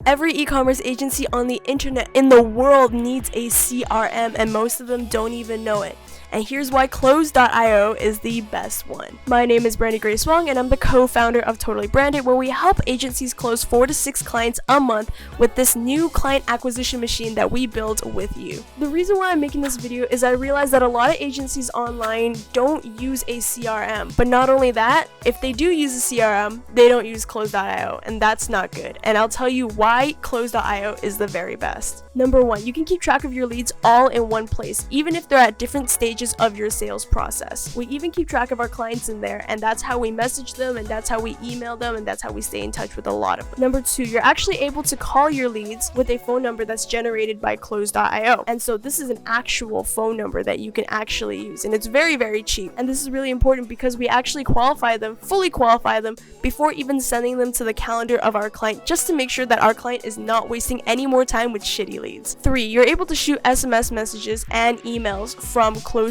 Every e-commerce agency on the internet in the world needs a CRM, and most of them don't even know it. And here's why Closeio is the best one. My name is Brandy Grace Wong, and I'm the co-founder of Totally Branded, where we help agencies close 4 to 6 clients a month with this new client acquisition machine that we build with you. The reason why I'm making this video is I realize that a lot of agencies online don't use a CRM. But not only that, if they do use a CRM, they don't use Closeio, and that's not good. And I'll tell you why Closeio is the very best. Number 1, you can keep track of your leads all in one place, even if they're at different stages of your sales process. We even keep track of our clients in there, and that's how we message them, and that's how we email them, and that's how we stay in touch with a lot of them. Number 2, you're actually able to call your leads with a phone number that's generated by Closeio. And so this is an actual phone number that you can actually use, and it's very, very cheap. And this is really important because we actually fully qualify them before even sending them to the calendar of our client, just to make sure that our client is not wasting any more time with shitty leads. 3, you're able to shoot SMS messages and emails from Closeio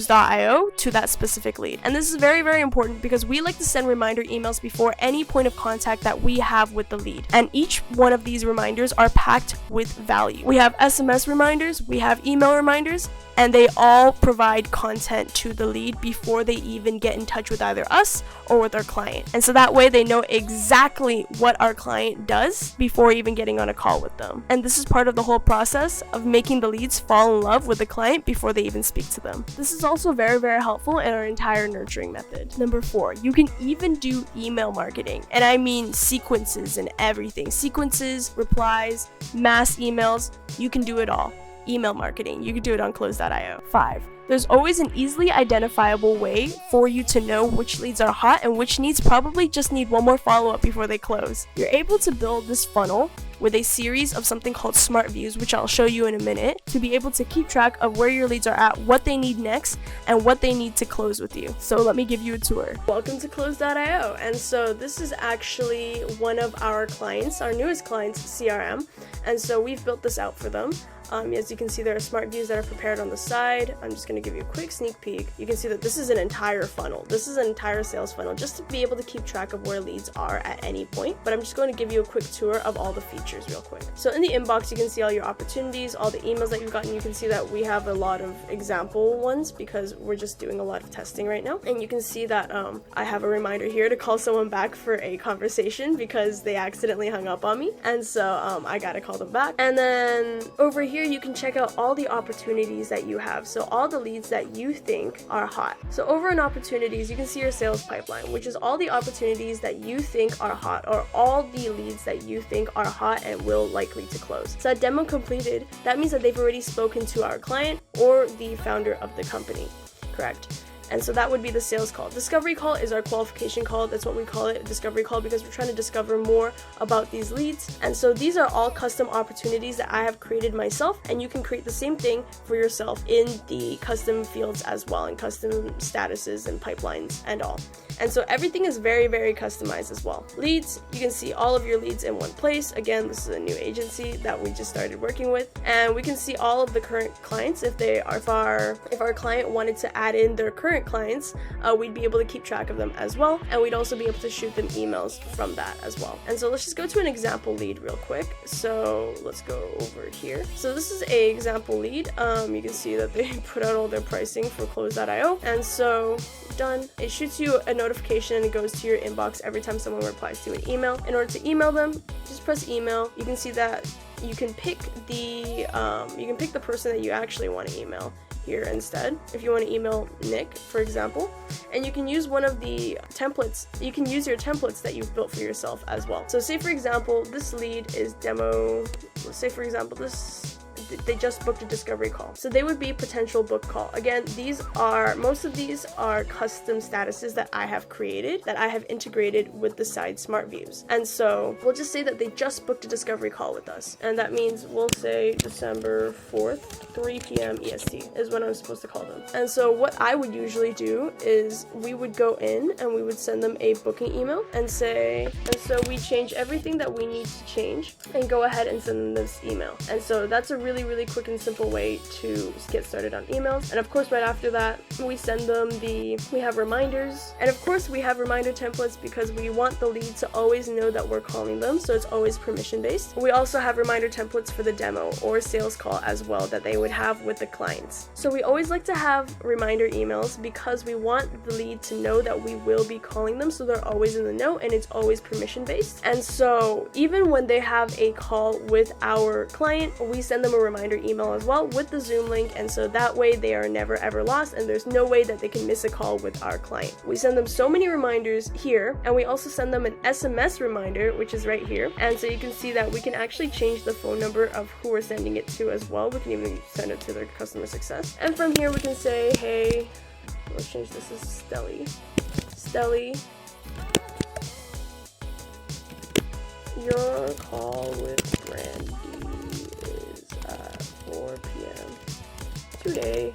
to that specific lead. And this is very, very important because we like to send reminder emails before any point of contact that we have with the lead. And each one of these reminders are packed with value. We have SMS reminders, we have email reminders, and they all provide content to the lead before they even get in touch with either us or with our client. And so that way they know exactly what our client does before even getting on a call with them. And this is part of the whole process of making the leads fall in love with the client before they even speak to them. This is also very, very helpful in our entire nurturing method. Number 4, you can even do email marketing. And I mean sequences and everything. Sequences, replies, mass emails, you can do it all. Email marketing, you can do it on Closeio. 5, there's always an easily identifiable way for you to know which leads are hot and which leads probably just need one more follow-up before they close. You're able to build this funnel with a series of something called smart views, which I'll show you in a minute, to be able to keep track of where your leads are at, what they need next, and what they need to close with you. So let me give you a tour. Welcome to Closeio. And so this is actually one of our clients, our newest client's CRM. And so we've built this out for them. As you can see, there are smart views that are prepared on the side. I'm just going to give you a quick sneak peek. You can see that this is an entire funnel. This is an entire sales funnel just to be able to keep track of where leads are at any point. But I'm just going to give you a quick tour of all the features real quick. So in the inbox, you can see all your opportunities, all the emails that you've gotten. You can see that we have a lot of example ones because we're just doing a lot of testing right now. And you can see that I have a reminder here to call someone back for a conversation because they accidentally hung up on me. And so I got to call them back. And then over here, you can check out all the opportunities that you have. So all the leads that you think are hot. So over in opportunities, you can see your sales pipeline, which is all the opportunities that you think are hot, or all the leads that you think are hot and will likely to close. So that demo completed, that means that they've already spoken to our client or the founder of the company, correct? And so that would be the sales call. Discovery call is our qualification call. That's what we call it, a discovery call, because we're trying to discover more about these leads. And so these are all custom opportunities that I have created myself, and you can create the same thing for yourself in the custom fields as well, and custom statuses and pipelines and all. And so everything is very, very customized as well. Leads, you can see all of your leads in one place. Again, this is a new agency that we just started working with, and we can see all of the current clients. If our client wanted to add in their current clients, we'd be able to keep track of them as well, and we'd also be able to shoot them emails from that as well. And so let's just go to an example lead real quick. So let's go over here. So this is a example lead. You can see that they put out all their pricing for Closeio, and so done. It shoots you a notification and it goes to your inbox every time someone replies to an email. In order to email them, just press email. You can see that you can pick the person that you actually want to email here instead. If you want to email Nick, for example, and you can use one of the templates. You can use your templates that you've built for yourself as well. So say for example, this lead is demo. Let's say for example, they just booked a discovery call. So they would be potential book call. Again, most of these are custom statuses that I have created, that I have integrated with the side smart views. And so we'll just say that they just booked a discovery call with us. And that means we'll say December 4th, 3 p.m. EST is when I'm supposed to call them. And so what I would usually do is we would go in and we would send them a booking email and so we change everything that we need to change and go ahead and send them this email. And so that's a really really quick and simple way to get started on emails. And of course, right after that, we send them we have reminders. And of course, we have reminder templates because we want the lead to always know that we're calling them, so it's always permission based. We also have reminder templates for the demo or sales call as well that they would have with the clients. So we always like to have reminder emails because we want the lead to know that we will be calling them, so they're always in the know and it's always permission based. And so even when they have a call with our client, we send them a reminder email as well with the Zoom link, and so that way they are never ever lost and there's no way that they can miss a call with our client. We send them so many reminders here, and we also send them an SMS reminder, which is right here. And so you can see that we can actually change the phone number of who we're sending it to as well. We can even send it to their customer success. And from here we can say, hey, let's change this as Stelly, your call with Brandy is at 4 p.m. today,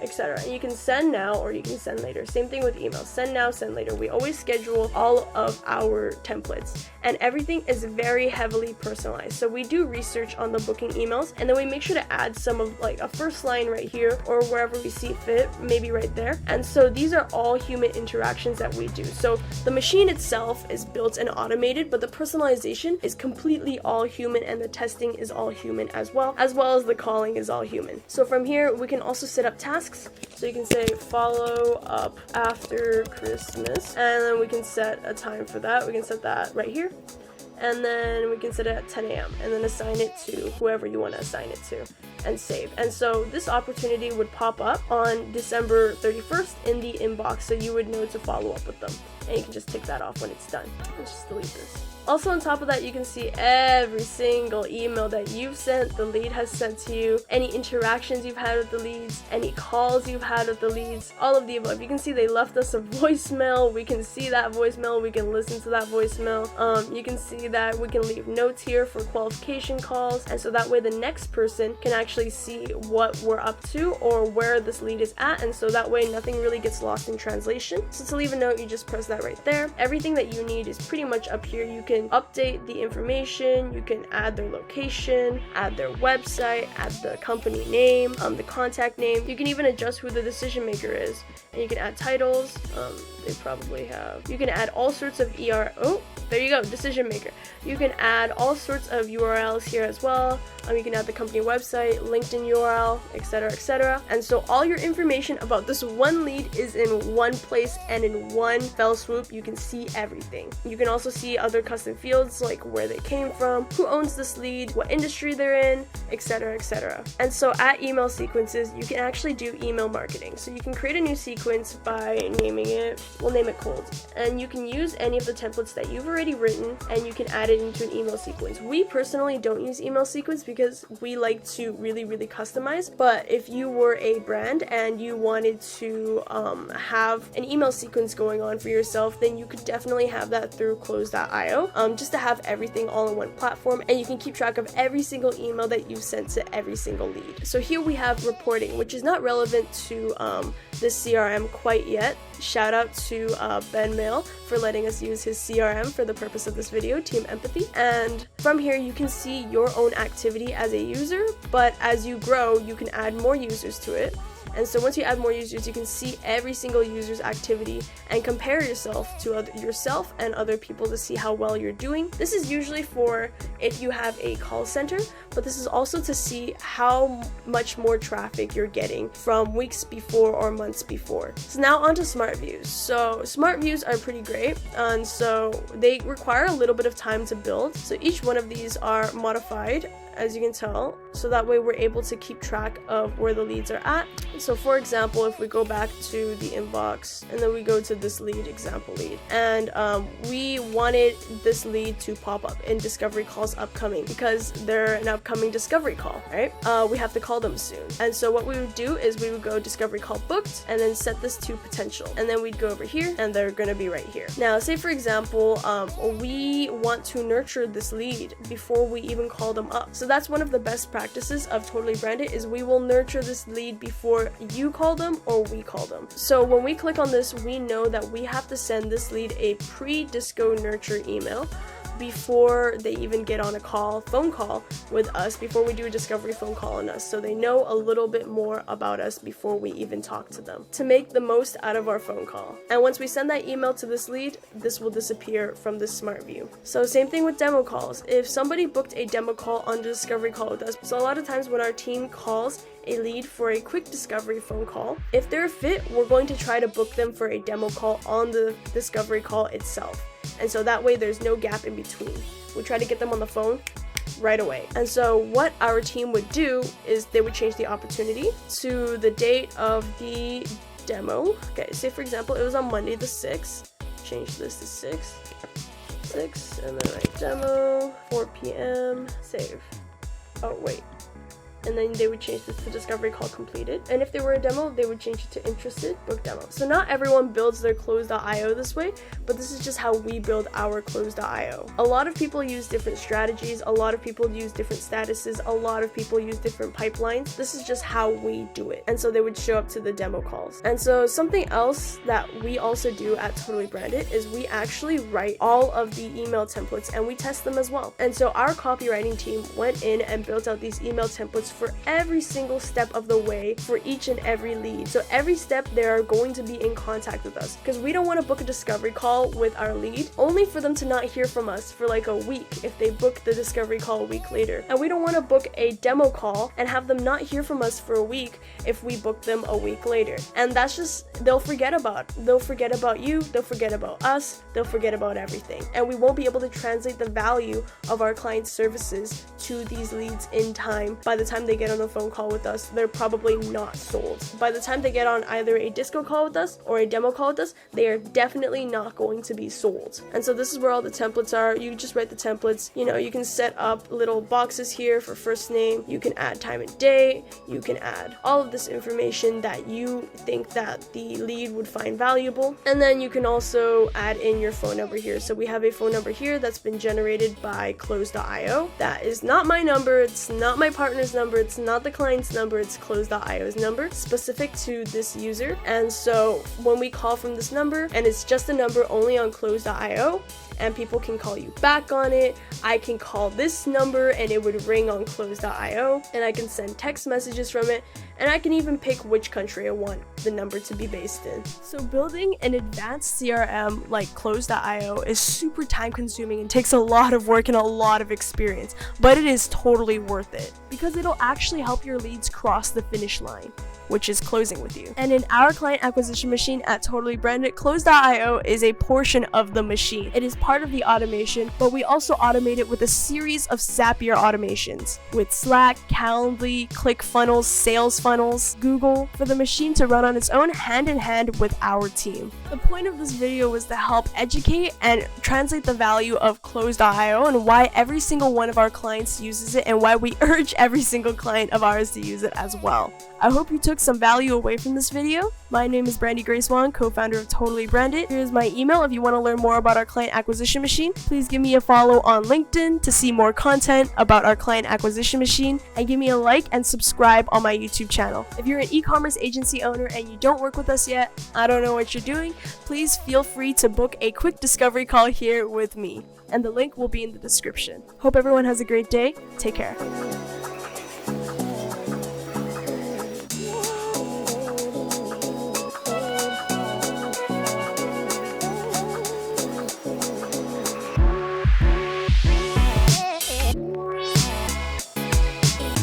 etc. And you can send now or you can send later. Same thing with email. Send now, send later. We always schedule all of our templates, and everything is very heavily personalized. So we do research on the booking emails, and then we make sure to add some of like a first line right here or wherever we see fit, maybe right there. And so these are all human interactions that we do. So the machine itself is built and automated, but the personalization is completely all human, and the testing is all human as well as the calling is all human. So from here, we can also set up tasks. So you can say follow up after Christmas, and then we can set a time for that. We can set that right here, and then we can set it at 10 a.m. and then assign it to whoever you want to assign it to and save. And so this opportunity would pop up on December 31st in the inbox, so you would know to follow up with them, and you can just tick that off when it's done. Let's just delete this. Also on top of that, you can see every single email that you've sent, the lead has sent to you, any interactions you've had with the leads, any calls you've had with the leads, all of the above. You can see they left us a voicemail. We can see that voicemail. We can listen to that voicemail. You can see that we can leave notes here for qualification calls, and so that way the next person can actually see what we're up to or where this lead is at, and so that way nothing really gets lost in translation. So to leave a note, you just press that right there. Everything that you need is pretty much up here. You can update the information, you can add their location, add their website, add the company name, the contact name. You can even adjust who the decision maker is, and you can add titles. They probably have. You can add all sorts of there you go, decision maker. You can add all sorts of URLs here as well. You can add the company website, LinkedIn URL, etc., etc. And so all your information about this one lead is in one place, and in one fell swoop, you can see everything. You can also see other custom fields like where they came from, who owns this lead, what industry they're in, etc., etc. And so at email sequences, you can actually do email marketing. So you can create a new sequence by naming it, we'll name it cold. And you can use any of the templates that you've already written, and you can add it into an email sequence. We personally don't use email sequence because we like to really customize, but if you were a brand and you wanted to have an email sequence going on for yourself, then you could definitely have that through Closeio, just to have everything all in one platform, and you can keep track of every single email that you've sent to every single lead. So here we have reporting, which is not relevant to this CRM quite yet. Shout out to Ben Mail for letting us use his CRM for the purpose of this video, Team Empathy. And from here you can see your own activity as a user, but as you grow you can add more users to it. And so once you add more users, you can see every single user's activity and compare yourself to yourself and other people to see how well you're doing. This is usually for if you have a call center, but this is also to see how much more traffic you're getting from weeks before or months before. So now on to smart views. So smart views are pretty great, and so they require a little bit of time to build. So each one of these are modified, as you can tell, so that way we're able to keep track of where the leads are at. So for example, if we go back to the inbox and then we go to this lead, example lead, and we wanted this lead to pop up in discovery calls upcoming because they're an upcoming discovery call, right? We have to call them soon. And so what we would do is we would go discovery call booked and then set this to potential, and then we'd go over here and they're gonna be right here. Now say for example, we want to nurture this lead before we even call them up. So that's one of the best practices of Totally Branded, is we will nurture this lead before you call them or we call them. So when we click on this, we know that we have to send this lead a pre-disco nurture email before they even get on a phone call with us, before we do a discovery phone call on us, so they know a little bit more about us before we even talk to them, to make the most out of our phone call. And once we send that email to this lead, this will disappear from the smart view. So same thing with demo calls. If somebody booked a demo call on the discovery call with us, so a lot of times when our team calls a lead for a quick discovery phone call, if they're a fit, we're going to try to book them for a demo call on the discovery call itself. And so that way there's no gap in between. We try to get them on the phone right away. And so what our team would do is they would change the opportunity to the date of the demo. Okay, say for example it was on Monday the 6th. Change this to 6, and then write demo, 4 p.m, save. Oh wait. And then they would change this to discovery call completed. And if they were a demo, they would change it to interested, book demo. So not everyone builds their Close.io this way, but this is just how we build our Close.io. A lot of people use different strategies, a lot of people use different statuses, a lot of people use different pipelines. This is just how we do it. And so they would show up to the demo calls. And so something else that we also do at Totally Branded is we actually write all of the email templates and we test them as well. And so our copywriting team went in and built out these email templates for every single step of the way for each and every lead. So every step they are going to be in contact with us, because we don't want to book a discovery call with our lead only for them to not hear from us for like a week if they book the discovery call a week later. And we don't want to book a demo call and have them not hear from us for a week if we book them a week later. And that's just, they'll forget about you, they'll forget about us, they'll forget about everything. And we won't be able to translate the value of our client services to these leads in time. By the time they get on a phone call with us, they're probably not sold. By the time they get on either a disco call with us or a demo call with us, they are definitely not going to be sold. And so this is where all the templates are. You just write the templates. You know, you can set up little boxes here for first name. You can add time and date. You can add all of this information that you think that the lead would find valuable. And then you can also add in your phone number here. So we have a phone number here that's been generated by Close.io. That is not my number. It's not my partner's number. It's not the client's number. It's Close.io's number specific to this user. And so when we call from this number, and it's just a number only on Close.io, and people can call you back on it. I can call this number and it would ring on Close.io, and I can send text messages from it, and I can even pick which country I want the number to be based in. So building an advanced CRM like Close.io is super time consuming and takes a lot of work and a lot of experience, but it is totally worth it because it'll actually help your leads cross the finish line, which is closing with you. And in our client acquisition machine at Totally Branded, Close.io is a portion of the machine. It is part of the automation, but we also automate it with a series of Zapier automations with Slack, Calendly, ClickFunnels, Sales Funnels, Google, for the machine to run on its own hand in hand with our team. The point of this video was to help educate and translate the value of Close.io and why every single one of our clients uses it and why we urge every single client of ours to use it as well. I hope you took some value away from this video. My name is Brandy Grace Wong, co-founder of Totally Branded. Here's my email if you want to learn more about our client acquisition machine. Please give me a follow on LinkedIn to see more content about our client acquisition machine, and give me a like and subscribe on my YouTube channel. If you're an e-commerce agency owner and you don't work with us yet, I don't know what you're doing, please feel free to book a quick discovery call here with me, and the link will be in the description. Hope everyone has a great day. Take care.